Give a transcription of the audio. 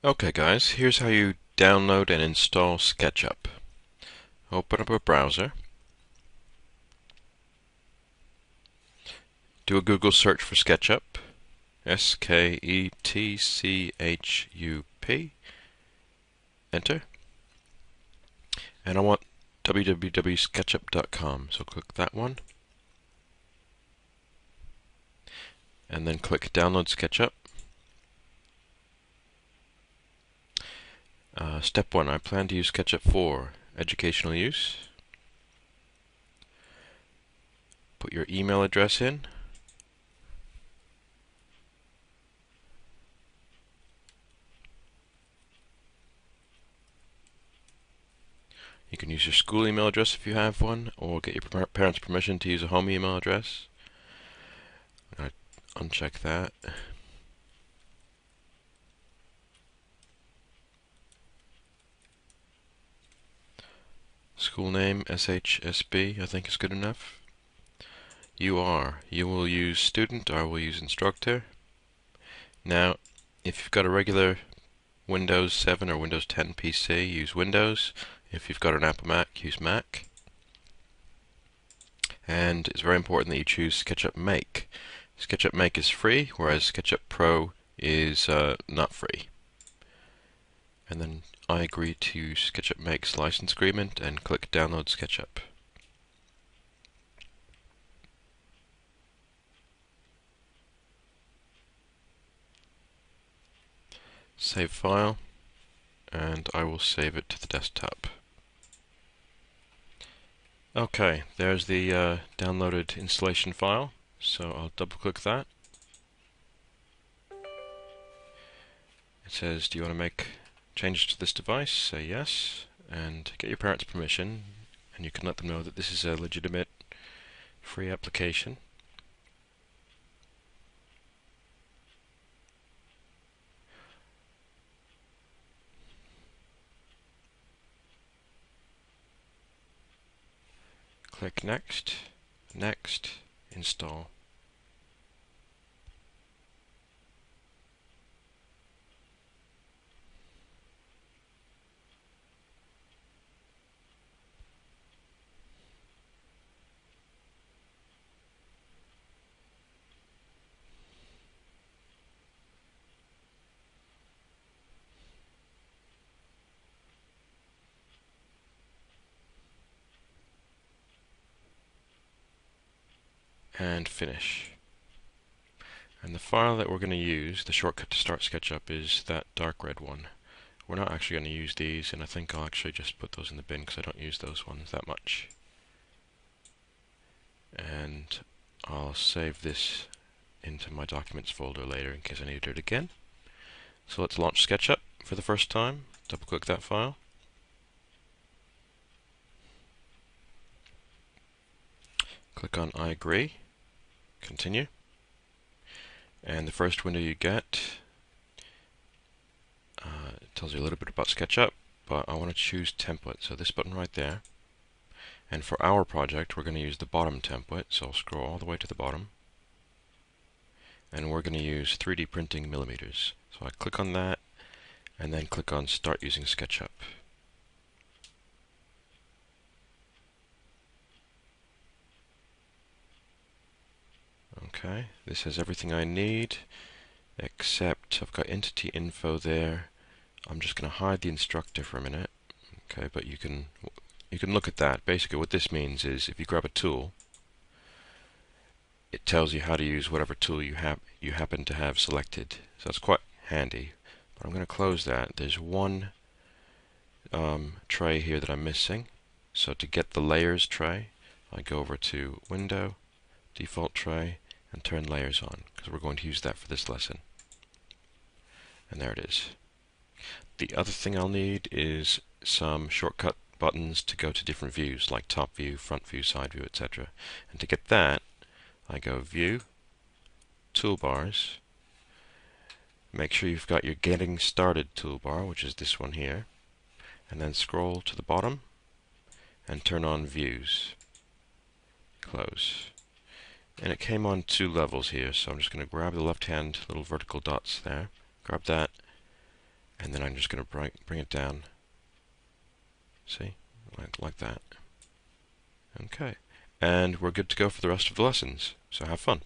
Okay guys, here's how you download and install Sketchup. Open up a browser, do a Google search for Sketchup, Sketchup, enter, and I want www.sketchup.com, so click that one, and then click Download Sketchup. Step 1, I plan to use Sketchup for educational use. Put your email address in. You can use your school email address if you have one, or get your parents' permission to use a home email address. I'm going to uncheck that. School name, SHSB, I think is good enough. You will use student, I will use instructor. Now, if you've got a regular Windows 7 or Windows 10 PC, use Windows. If you've got an Apple Mac, use Mac. And it's very important that you choose SketchUp Make. SketchUp Make is free, whereas SketchUp Pro is not free. And then I agree to SketchUp Make's license agreement and click Download SketchUp. Save file, and I will save it to the desktop. Okay, there's the downloaded installation file, so I'll double click that. It says, do you want to make changes to this device? Say yes, and get your parents' permission, and you can let them know that this is a legitimate free application. Click Next, Next, Install. And finish. And the file that we're going to use, the shortcut to start SketchUp, is that dark red one. We're not actually going to use these, and I think I'll actually just put those in the bin because I don't use those ones that much. And I'll save this into my documents folder later in case I need to do it again. So let's launch SketchUp for the first time. Double click that file. Click on I agree. Continue. And the first window you get it tells you a little bit about SketchUp, but I want to choose template, so this button right there. And for our project, we're going to use the bottom template, so I'll scroll all the way to the bottom. And we're going to use 3D printing millimeters. So I click on that, and then click on Start using SketchUp. Okay, this has everything I need, except I've got entity info there. I'm just going to hide the instructor for a minute. Okay, but you can look at that. Basically what this means is if you grab a tool, it tells you how to use whatever tool you happen to have selected. So it's quite handy. But I'm going to close that. There's one tray here that I'm missing. So to get the layers tray, I go over to Window, Default Tray, and turn Layers on, because we're going to use that for this lesson. And there it is. The other thing I'll need is some shortcut buttons to go to different views, like top view, front view, side view, etc. And to get that, I go View, Toolbars, make sure you've got your Getting Started toolbar, which is this one here, and then scroll to the bottom and turn on Views. Close. And it came on 2 levels here, so I'm just going to grab the left-hand little vertical dots there, grab that, And then I'm just going to bring it down. See? Like that. Okay. And we're good to go for the rest of the lessons. So have fun.